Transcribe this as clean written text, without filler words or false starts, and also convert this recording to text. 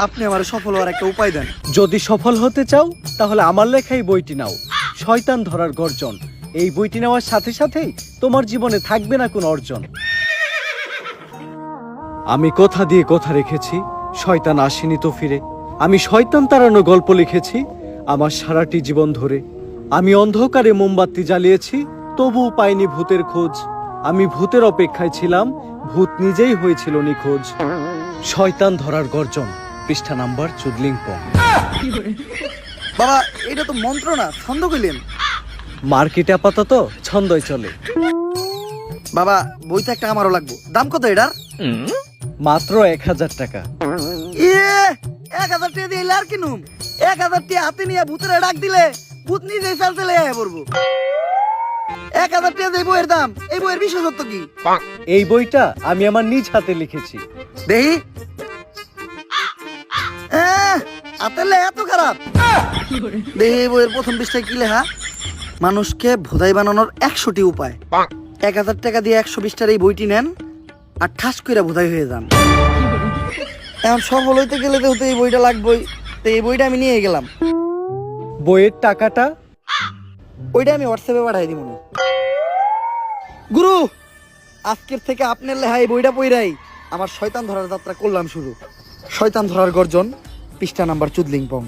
আপনি আমার সফল হওয়ার একটা উপায় দেন। যদি সফল হতে চাও তাহলে আমার লেখাই বইটি নাও, শয়তান ধরার গর্জন। এই বইটি নেওয়ার সাথে সাথেই তোমার জীবনে থাকবে না কোনো অর্জন। আমি কথা দিয়ে কথা রেখেছি, শয়তান আসেনি তো ফিরে। আমি শয়তান তাড়ানো গল্প লিখেছি আমার সারাটি জীবন ধরে। আমি অন্ধকারে মোমবাতি জ্বালিয়েছি, তবুও পাইনি ভূতের খোঁজ। আমি ভূতের অপেক্ষায় ছিলাম, ভূত নিজেই হয়েছিল নিখোঁজ। শয়তান ধরার গর্জন, পৃষ্ঠা নাম্বার চুদলিংপং। বাবা এটা তো মন্ত্র না, ছন্দ কইলেন। মার্কেটে আপাতত ছন্দই চলে। বাবা বইটা একটা আমারও লাগবো, দাম কত এটার? মাত্র 1000 টাকা। 1000 টাকা দিয়ে আর কিনুম? 1000 টাকা হাতে নিয়ে ভূতের ডাক দিলে ভূত নিজেই চালতে লেগে পড়বো। 1000 টাকা দিয়ে বইয়ের দাম, এই বইয়ের বিশেষত্ব কি? এই বইটা আমি আমার নিজ হাতে লিখেছি। দেহি আতেলে এত খারাপ। দেহি এই বইয়ের প্রথম পৃষ্ঠায় কি লেখা? মানুষকে ভোদাই বানানোর 100টি উপায়। 1000 টাকা দিয়ে 120টার এই বইটি নেন আর ঠাস করে ভোদাই হয়ে যান। এখন সফল হইতে গেলে তো এই বইটা লাগবেই, তো এই বইটা আমি নিয়ে গেলাম। বইয়ের টাকাটা? ওইটা আমি হোয়াটসঅ্যাপে পাঠাই দিব। গুরু, আজকের থেকে আপনার লেখা এই বইটা পইরাই আমার শয়তান ধরার যাত্রা করলাম শুরু। শয়তান ধরার গর্জন, পৃষ্ঠা নাম্বার চুদলিংপং।